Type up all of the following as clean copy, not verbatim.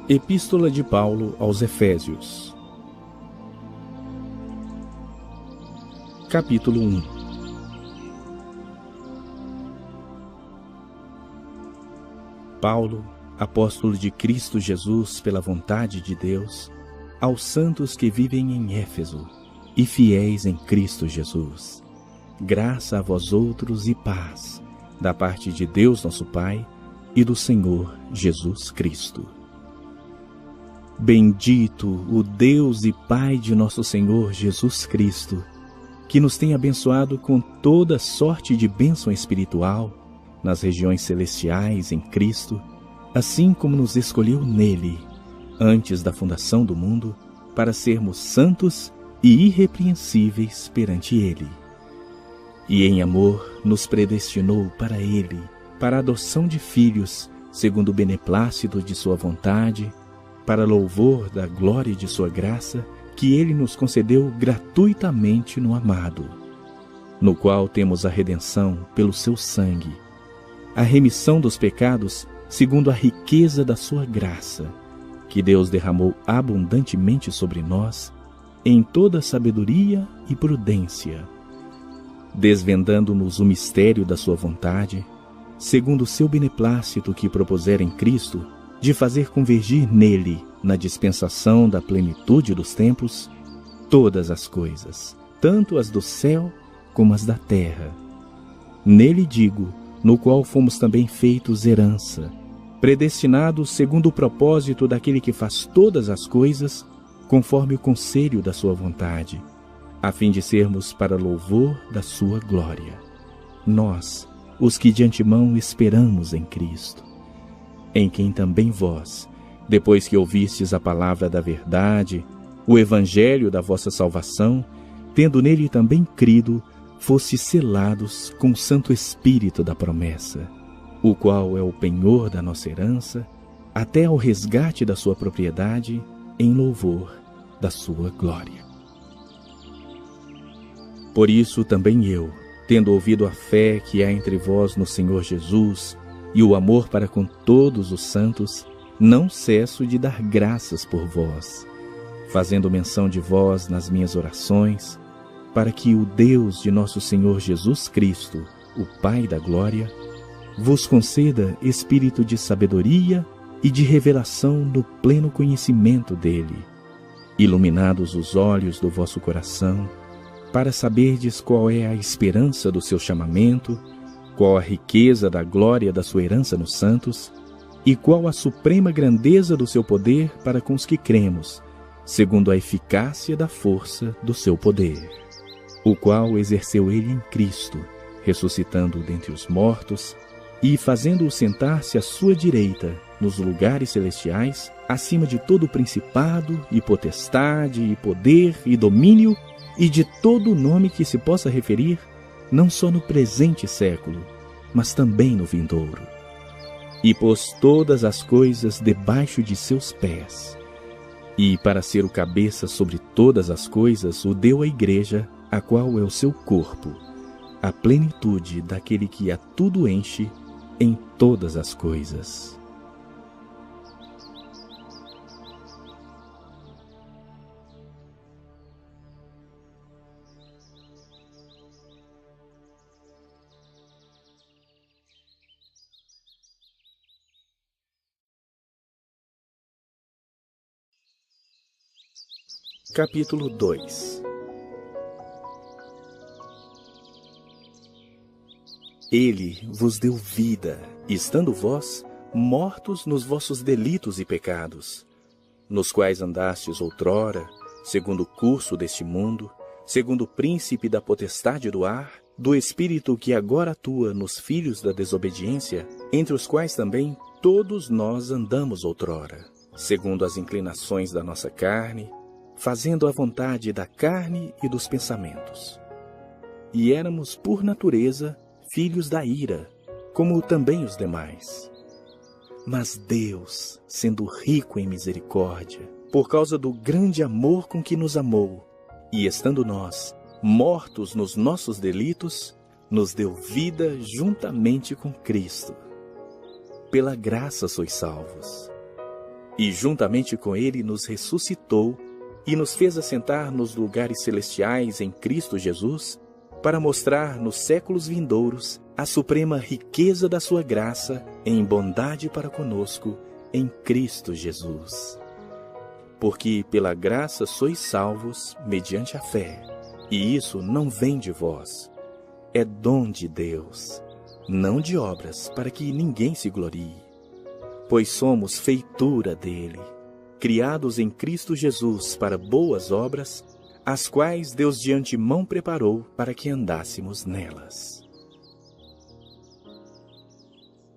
Epístola de Paulo aos Efésios. Capítulo 1. Paulo, apóstolo de Cristo Jesus pela vontade de Deus, aos santos que vivem em Éfeso e fiéis em Cristo Jesus. Graça a vós outros e paz, da parte de Deus nosso Pai e do Senhor Jesus Cristo. Bendito o Deus e Pai de nosso Senhor Jesus Cristo, que nos tem abençoado com toda sorte de bênção espiritual nas regiões celestiais em Cristo, assim como nos escolheu nele, antes da fundação do mundo, para sermos santos e irrepreensíveis perante ele. E em amor nos predestinou para ele, para a adoção de filhos, segundo o beneplácito de sua vontade, para louvor da glória de sua graça, que ele nos concedeu gratuitamente no amado, no qual temos a redenção pelo seu sangue, a remissão dos pecados segundo a riqueza da sua graça, que Deus derramou abundantemente sobre nós, em toda sabedoria e prudência, desvendando-nos o mistério da sua vontade, segundo o seu beneplácito que propusera em Cristo, de fazer convergir nele, na dispensação da plenitude dos tempos, todas as coisas, tanto as do céu como as da terra. Nele digo, no qual fomos também feitos herança, predestinados segundo o propósito daquele que faz todas as coisas, conforme o conselho da sua vontade, a fim de sermos para louvor da sua glória. Nós, os que de antemão esperamos em Cristo, em quem também vós, depois que ouvistes a palavra da verdade, o evangelho da vossa salvação, tendo nele também crido, fostes selados com o Santo Espírito da promessa, o qual é o penhor da nossa herança, até ao resgate da sua propriedade, em louvor da sua glória. Por isso também eu, tendo ouvido a fé que há entre vós no Senhor Jesus, e o amor para com todos os santos, não cesso de dar graças por vós, fazendo menção de vós nas minhas orações, para que o Deus de nosso Senhor Jesus Cristo, o Pai da glória, vos conceda espírito de sabedoria e de revelação no pleno conhecimento dele, iluminados os olhos do vosso coração, para saberdes qual é a esperança do seu chamamento, qual a riqueza da glória da sua herança nos santos, e qual a suprema grandeza do seu poder para com os que cremos, segundo a eficácia da força do seu poder, o qual exerceu ele em Cristo, ressuscitando-o dentre os mortos e fazendo-o sentar-se à sua direita nos lugares celestiais, acima de todo principado e potestade e poder e domínio e de todo o nome que se possa referir, não só no presente século, mas também no vindouro. E pôs todas as coisas debaixo de seus pés. E, para ser o cabeça sobre todas as coisas, o deu à igreja, a qual é o seu corpo, a plenitude daquele que a tudo enche em todas as coisas. Capítulo 2. Ele vos deu vida, estando vós mortos nos vossos delitos e pecados, nos quais andastes outrora, segundo o curso deste mundo, segundo o príncipe da potestade do ar, do espírito que agora atua nos filhos da desobediência, entre os quais também todos nós andamos outrora, segundo as inclinações da nossa carne, fazendo a vontade da carne e dos pensamentos. E éramos, por natureza, filhos da ira, como também os demais. Mas Deus, sendo rico em misericórdia, por causa do grande amor com que nos amou, e estando nós mortos nos nossos delitos, nos deu vida juntamente com Cristo. Pela graça sois salvos. e juntamente com ele nos ressuscitou e nos fez assentar nos lugares celestiais em Cristo Jesus, para mostrar nos séculos vindouros a suprema riqueza da sua graça em bondade para conosco em Cristo Jesus. Porque pela graça sois salvos mediante a fé, e isso não vem de vós, é dom de Deus, não de obras, para que ninguém se glorie. Pois somos feitura dele, criados em Cristo Jesus para boas obras, as quais Deus de antemão preparou para que andássemos nelas.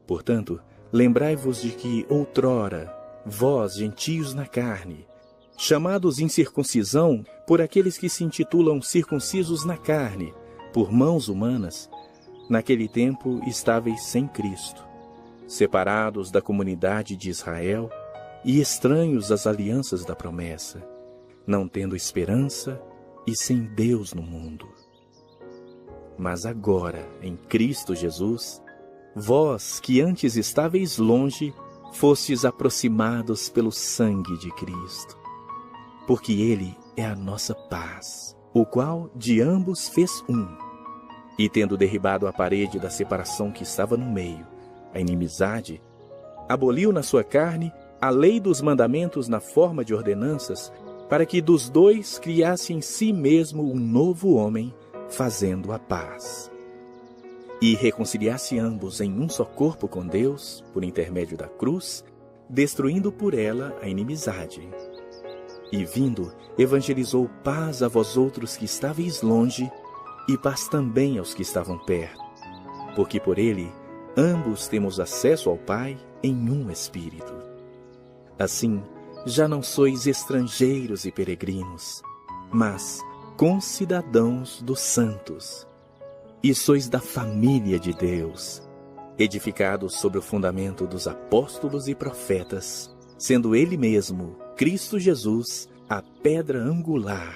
Portanto, lembrai-vos de que outrora, vós, gentios na carne, chamados incircuncisão por aqueles que se intitulam circuncisos na carne, por mãos humanas, naquele tempo estáveis sem Cristo, separados da comunidade de Israel e estranhos às alianças da promessa, não tendo esperança e sem Deus no mundo. Mas agora, em Cristo Jesus, vós que antes estáveis longe, fostes aproximados pelo sangue de Cristo, porque Ele é a nossa paz, o qual de ambos fez um, e tendo derribado a parede da separação que estava no meio, a inimizade, aboliu na sua carne a lei dos mandamentos na forma de ordenanças, para que dos dois criasse em si mesmo um novo homem, fazendo a paz. E reconciliasse ambos em um só corpo com Deus, por intermédio da cruz, destruindo por ela a inimizade. E vindo, evangelizou paz a vós outros que estáveis longe, e paz também aos que estavam perto, porque por ele ambos temos acesso ao Pai em um Espírito. Assim, já não sois estrangeiros e peregrinos, mas concidadãos dos santos, e sois da família de Deus, edificados sobre o fundamento dos apóstolos e profetas, sendo Ele mesmo, Cristo Jesus, a pedra angular,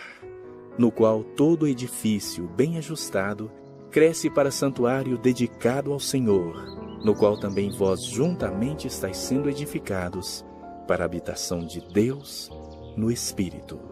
no qual todo edifício bem ajustado cresce para santuário dedicado ao Senhor, no qual também vós juntamente estáis sendo edificados para a habitação de Deus no Espírito.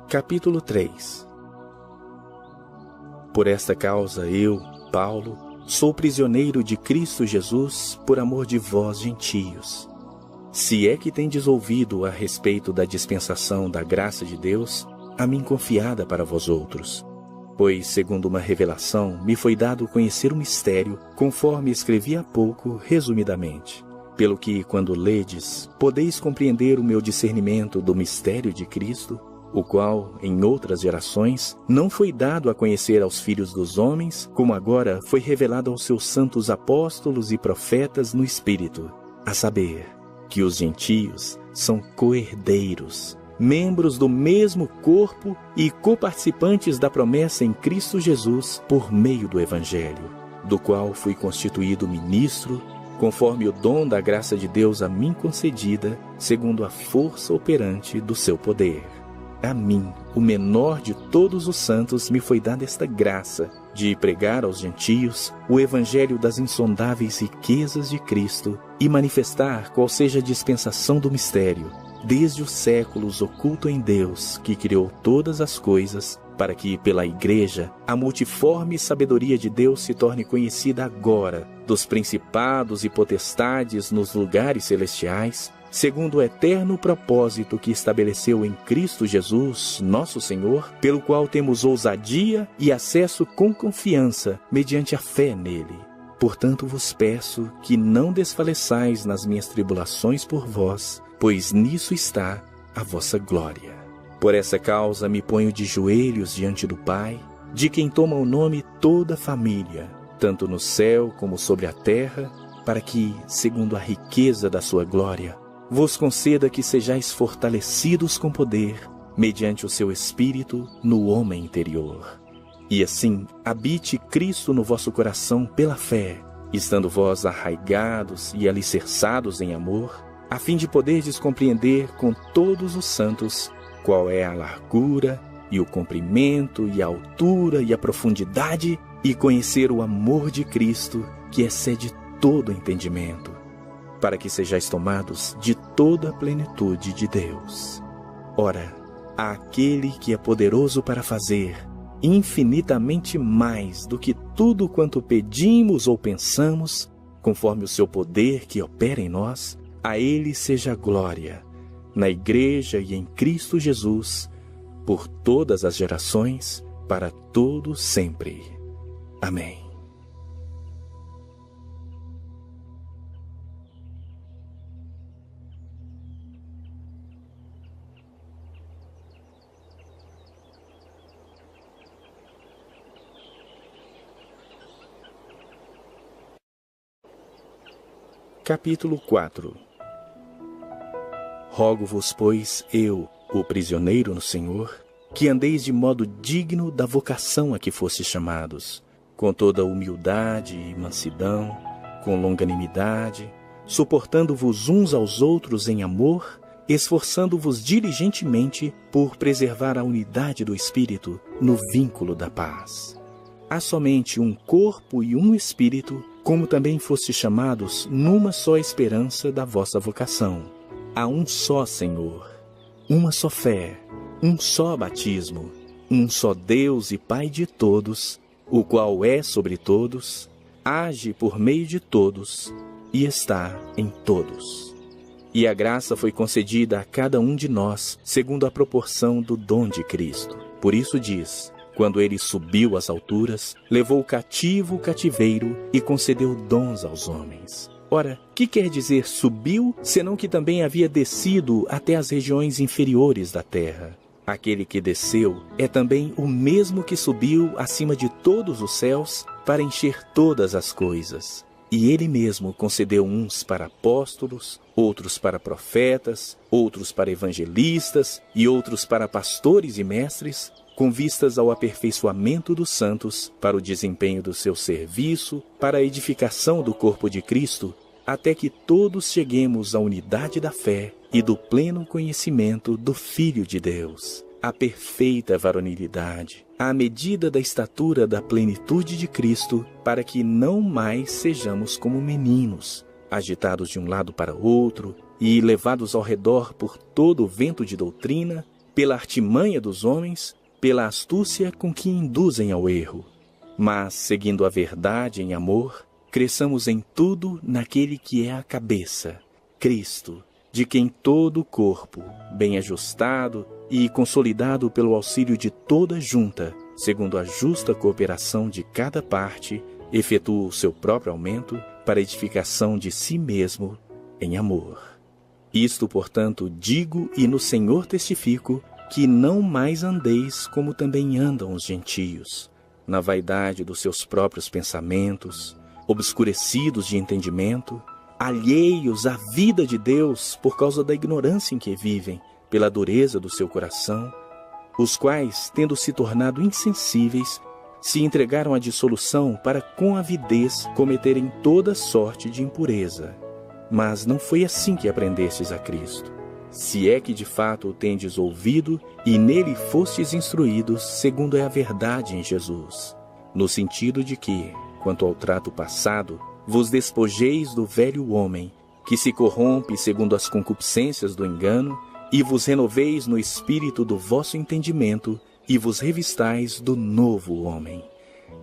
Capítulo 3. Por esta causa eu, Paulo, sou prisioneiro de Cristo Jesus por amor de vós, gentios. Se é que tendes ouvido a respeito da dispensação da graça de Deus, a mim confiada para vós outros. Pois, segundo uma revelação, me foi dado conhecer o mistério, conforme escrevi há pouco, resumidamente. Pelo que, quando ledes, podeis compreender o meu discernimento do mistério de Cristo, o qual, em outras gerações, não foi dado a conhecer aos filhos dos homens, como agora foi revelado aos seus santos apóstolos e profetas no Espírito, a saber, que os gentios são co-herdeiros, membros do mesmo corpo e coparticipantes da promessa em Cristo Jesus por meio do Evangelho, do qual fui constituído ministro, conforme o dom da graça de Deus a mim concedida, segundo a força operante do seu poder. A mim, o menor de todos os santos, me foi dada esta graça de pregar aos gentios o evangelho das insondáveis riquezas de Cristo e manifestar qual seja a dispensação do mistério, desde os séculos oculto em Deus, que criou todas as coisas, para que, pela Igreja, a multiforme sabedoria de Deus se torne conhecida agora, dos principados e potestades nos lugares celestiais, segundo o eterno propósito que estabeleceu em Cristo Jesus, nosso Senhor, pelo qual temos ousadia e acesso com confiança, mediante a fé nele. Portanto vos peço que não desfaleçais nas minhas tribulações por vós, pois nisso está a vossa glória. Por essa causa me ponho de joelhos diante do Pai, de quem toma o nome toda a família, tanto no céu como sobre a terra, para que, segundo a riqueza da sua glória, vos conceda que sejais fortalecidos com poder, mediante o seu Espírito no homem interior. E assim, habite Cristo no vosso coração pela fé, estando vós arraigados e alicerçados em amor, a fim de poderdes compreender com todos os santos qual é a largura e o comprimento e a altura e a profundidade, e conhecer o amor de Cristo, que excede todo entendimento, para que sejais tomados de toda a plenitude de Deus. Ora, àquele que é poderoso para fazer infinitamente mais do que tudo quanto pedimos ou pensamos, conforme o seu poder que opera em nós, a ele seja a glória, na Igreja e em Cristo Jesus, por todas as gerações, para todo sempre. Amém. Capítulo 4. Rogo-vos, pois, eu, o prisioneiro no Senhor, que andeis de modo digno da vocação a que fostes chamados, com toda humildade e mansidão, com longanimidade, suportando-vos uns aos outros em amor, esforçando-vos diligentemente por preservar a unidade do Espírito no vínculo da paz. Há somente um corpo e um Espírito, como também fostes chamados numa só esperança da vossa vocação. Há um só Senhor, uma só fé, um só batismo, um só Deus e Pai de todos, o qual é sobre todos, age por meio de todos e está em todos. E a graça foi concedida a cada um de nós, segundo a proporção do dom de Cristo. Por isso diz: quando ele subiu às alturas, levou cativo o cativeiro e concedeu dons aos homens. Ora, que quer dizer subiu, senão que também havia descido até as regiões inferiores da terra? Aquele que desceu é também o mesmo que subiu acima de todos os céus para encher todas as coisas. E ele mesmo concedeu uns para apóstolos, outros para profetas, outros para evangelistas e outros para pastores e mestres, com vistas ao aperfeiçoamento dos santos, para o desempenho do seu serviço, para a edificação do corpo de Cristo, até que todos cheguemos à unidade da fé e do pleno conhecimento do Filho de Deus, à perfeita varonilidade, à medida da estatura da plenitude de Cristo, para que não mais sejamos como meninos, agitados de um lado para outro e levados ao redor por todo o vento de doutrina, pela artimanha dos homens, pela astúcia com que induzem ao erro. Mas, seguindo a verdade em amor, cresçamos em tudo naquele que é a cabeça, Cristo, de quem todo o corpo, bem ajustado e consolidado pelo auxílio de toda junta, segundo a justa cooperação de cada parte, efetua o seu próprio aumento para a edificação de si mesmo em amor. Isto, portanto, digo e no Senhor testifico, que não mais andeis como também andam os gentios, na vaidade dos seus próprios pensamentos, obscurecidos de entendimento, alheios à vida de Deus por causa da ignorância em que vivem, pela dureza do seu coração, os quais, tendo se tornado insensíveis, se entregaram à dissolução para com avidez cometerem toda sorte de impureza. Mas não foi assim que aprendestes a Cristo. Se é que de fato o tendes ouvido e nele fostes instruídos, segundo é a verdade em Jesus, no sentido de que, quanto ao trato passado, vos despojeis do velho homem, que se corrompe segundo as concupiscências do engano, e vos renoveis no espírito do vosso entendimento, e vos revistais do novo homem,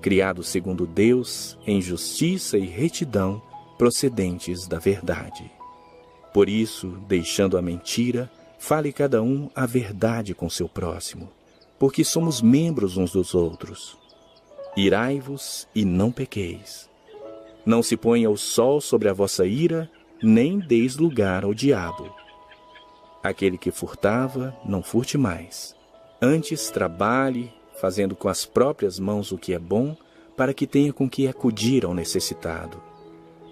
criado segundo Deus, em justiça e retidão, procedentes da verdade. Por isso, deixando a mentira, fale cada um a verdade com seu próximo, porque somos membros uns dos outros. Irai-vos e não pequeis. Não se ponha o sol sobre a vossa ira, nem deis lugar ao diabo. Aquele que furtava, não furte mais. Antes trabalhe, fazendo com as próprias mãos o que é bom, para que tenha com que acudir ao necessitado.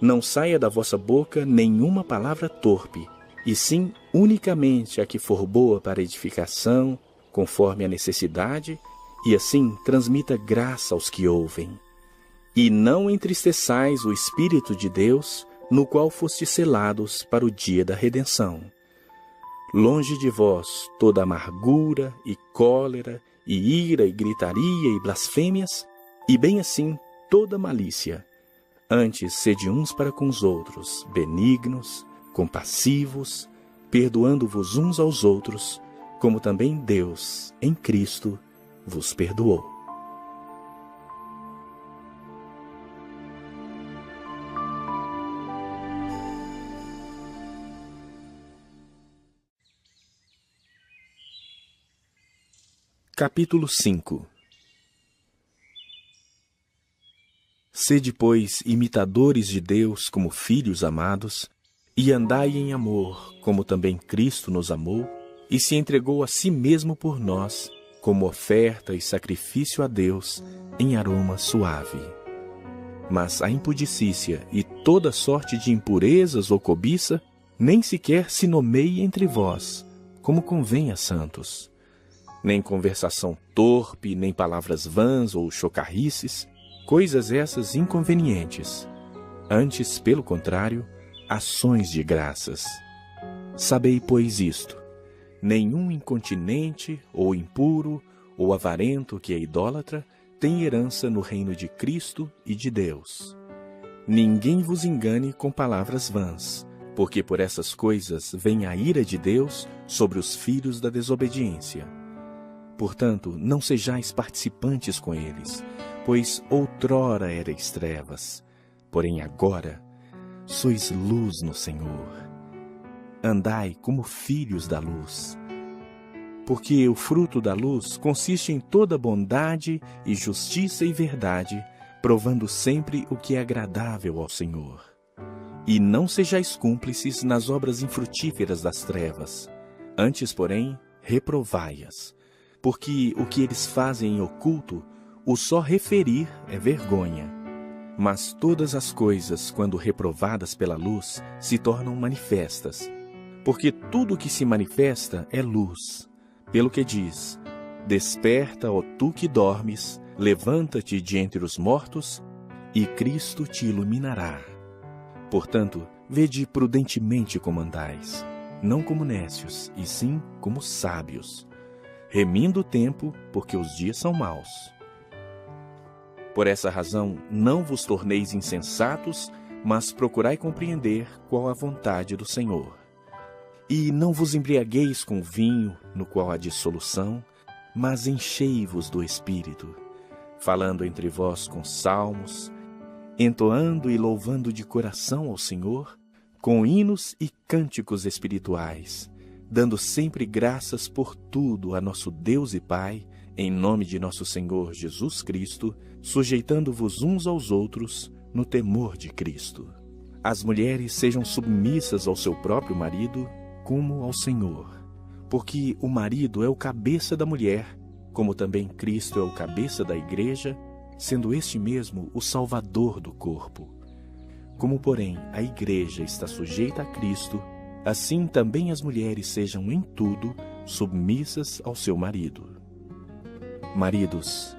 Não saia da vossa boca nenhuma palavra torpe, e sim unicamente a que for boa para edificação, conforme a necessidade, e assim transmita graça aos que ouvem. E não entristeçais o Espírito de Deus, no qual fostes selados para o dia da redenção. Longe de vós toda amargura e cólera, e ira e gritaria e blasfêmias, e bem assim toda malícia. Antes sede uns para com os outros, benignos, compassivos, perdoando-vos uns aos outros, como também Deus, em Cristo, vos perdoou. Capítulo 5. Sede, pois, imitadores de Deus como filhos amados, e andai em amor, como também Cristo nos amou, e se entregou a si mesmo por nós, como oferta e sacrifício a Deus, em aroma suave. Mas a impudicícia e toda sorte de impurezas ou cobiça, nem sequer se nomeie entre vós, como convém a santos. Nem conversação torpe, nem palavras vãs ou chocarrices, coisas essas inconvenientes. Antes, pelo contrário, ações de graças. Sabei, pois, isto: nenhum incontinente, ou impuro, ou avarento que é idólatra, tem herança no reino de Cristo e de Deus. Ninguém vos engane com palavras vãs, porque por essas coisas vem a ira de Deus sobre os filhos da desobediência. Portanto, não sejais participantes com eles, pois outrora erais trevas, porém agora sois luz no Senhor. Andai como filhos da luz. Porque o fruto da luz consiste em toda bondade e justiça e verdade, provando sempre o que é agradável ao Senhor. E não sejais cúmplices nas obras infrutíferas das trevas, antes, porém, reprovai-as. Porque o que eles fazem em oculto, o só referir é vergonha. Mas todas as coisas, quando reprovadas pela luz, se tornam manifestas. Porque tudo o que se manifesta é luz. Pelo que diz: desperta, ó tu que dormes, levanta-te de entre os mortos, e Cristo te iluminará. Portanto, vede prudentemente como andais, não como nécios, e sim como sábios, remindo o tempo, porque os dias são maus. Por essa razão, não vos torneis insensatos, mas procurai compreender qual a vontade do Senhor. E não vos embriagueis com vinho, no qual há dissolução, mas enchei-vos do Espírito, falando entre vós com salmos, entoando e louvando de coração ao Senhor, com hinos e cânticos espirituais, dando sempre graças por tudo a nosso Deus e Pai, em nome de nosso Senhor Jesus Cristo, sujeitando-vos uns aos outros no temor de Cristo. As mulheres sejam submissas ao seu próprio marido, como ao Senhor. Porque o marido é o cabeça da mulher, como também Cristo é o cabeça da igreja, sendo este mesmo o Salvador do corpo. Como, porém, a igreja está sujeita a Cristo, assim também as mulheres sejam em tudo submissas ao seu marido. Maridos,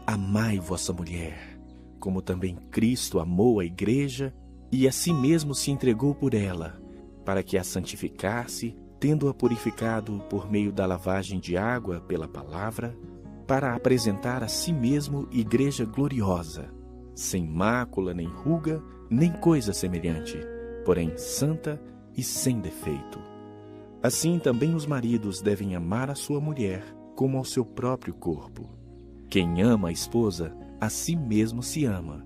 amai vossa mulher, como também Cristo amou a igreja e a si mesmo se entregou por ela, para que a santificasse, tendo-a purificado por meio da lavagem de água pela palavra, para apresentar a si mesmo igreja gloriosa, sem mácula, nem ruga, nem coisa semelhante, porém santa e sem defeito. Assim também os maridos devem amar a sua mulher como ao seu próprio corpo. Quem ama a esposa, a si mesmo se ama,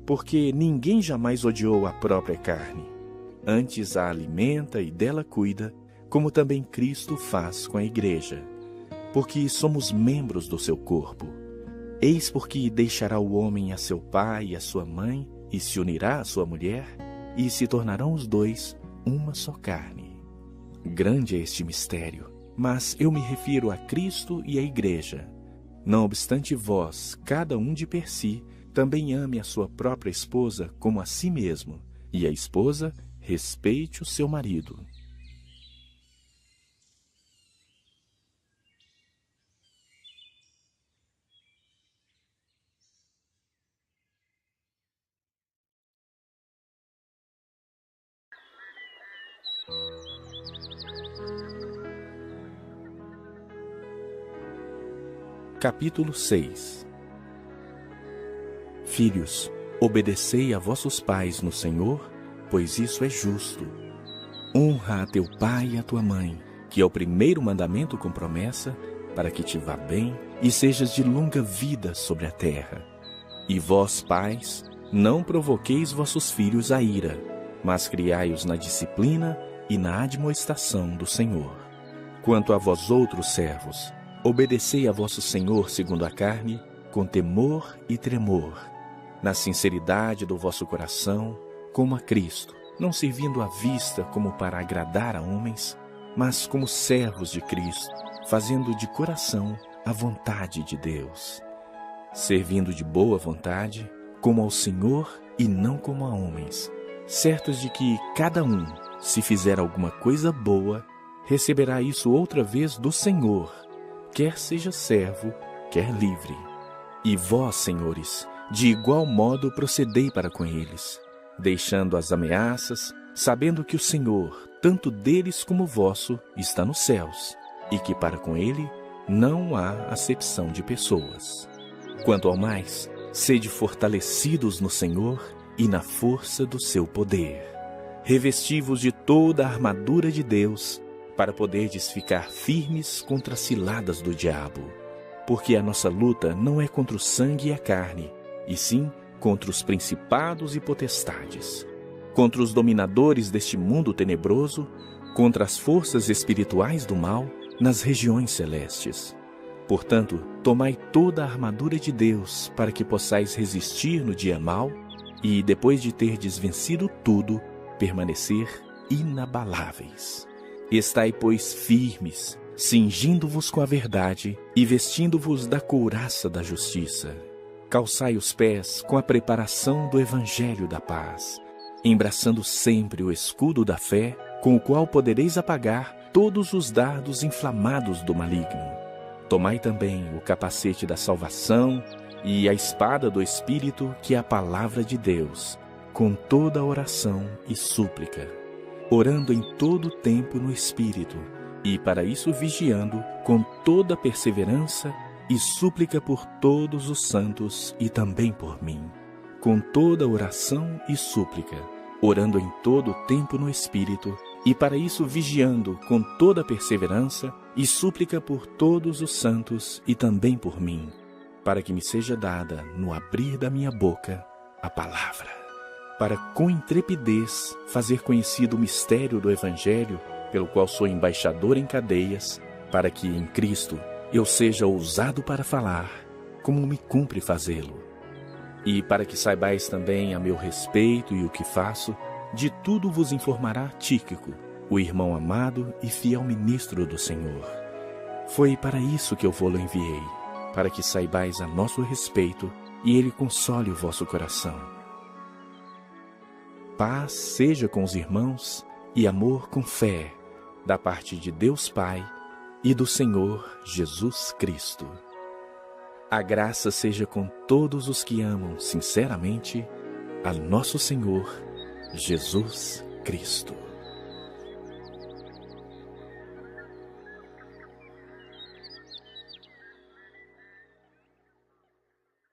porque ninguém jamais odiou a própria carne. Antes a alimenta e dela cuida, como também Cristo faz com a igreja, porque somos membros do seu corpo. Eis porque deixará o homem a seu pai e a sua mãe, e se unirá à sua mulher, e se tornarão os dois uma só carne. Grande é este mistério, mas eu me refiro a Cristo e à igreja. Não obstante vós, cada um de per si, também ame a sua própria esposa como a si mesmo, e a esposa respeite o seu marido. Capítulo 6. Filhos, obedecei a vossos pais no Senhor, pois isso é justo. Honra a teu pai e a tua mãe, que é o primeiro mandamento com promessa, para que te vá bem e sejas de longa vida sobre a terra. E vós, pais, não provoqueis vossos filhos à ira, mas criai-os na disciplina e na admoestação do Senhor. Quanto a vós outros servos, obedecei a vosso Senhor segundo a carne, com temor e tremor, na sinceridade do vosso coração, como a Cristo, não servindo à vista como para agradar a homens, mas como servos de Cristo, fazendo de coração a vontade de Deus, servindo de boa vontade, como ao Senhor e não como a homens, certos de que cada um, se fizer alguma coisa boa, receberá isso outra vez do Senhor, quer seja servo, quer livre. E vós, senhores, de igual modo procedei para com eles, deixando as ameaças, sabendo que o Senhor, tanto deles como vosso, está nos céus, e que para com ele não há acepção de pessoas. Quanto ao mais, sede fortalecidos no Senhor e na força do seu poder. Revesti-vos de toda a armadura de Deus, para poderdes ficar firmes contra as ciladas do diabo. Porque a nossa luta não é contra o sangue e a carne, e sim contra os principados e potestades, contra os dominadores deste mundo tenebroso, contra as forças espirituais do mal nas regiões celestes. Portanto, tomai toda a armadura de Deus, para que possais resistir no dia mau, e, depois de terdes vencido tudo, permanecer inabaláveis. Estai, pois, firmes, cingindo-vos com a verdade e vestindo-vos da couraça da justiça. Calçai os pés com a preparação do evangelho da paz, embraçando sempre o escudo da fé, com o qual podereis apagar todos os dardos inflamados do maligno. Tomai também o capacete da salvação e a espada do Espírito, que é a palavra de Deus, com toda oração e súplica, orando em todo o tempo no Espírito, e para isso vigiando com toda perseverança e súplica por todos os santos e também por mim, com toda oração e súplica, orando em todo o tempo no Espírito, e para isso vigiando com toda perseverança e súplica por todos os santos e também por mim, para que me seja dada, no abrir da minha boca, a palavra, para com intrepidez fazer conhecido o mistério do Evangelho, pelo qual sou embaixador em cadeias, para que em Cristo eu seja ousado para falar, como me cumpre fazê-lo. E para que saibais também a meu respeito e o que faço, de tudo vos informará Tíquico, o irmão amado e fiel ministro do Senhor. Foi para isso que eu vou-lo enviei, para que saibais a nosso respeito e ele console o vosso coração. Paz seja com os irmãos e amor com fé, da parte de Deus Pai e do Senhor Jesus Cristo. A graça seja com todos os que amam sinceramente a nosso Senhor Jesus Cristo.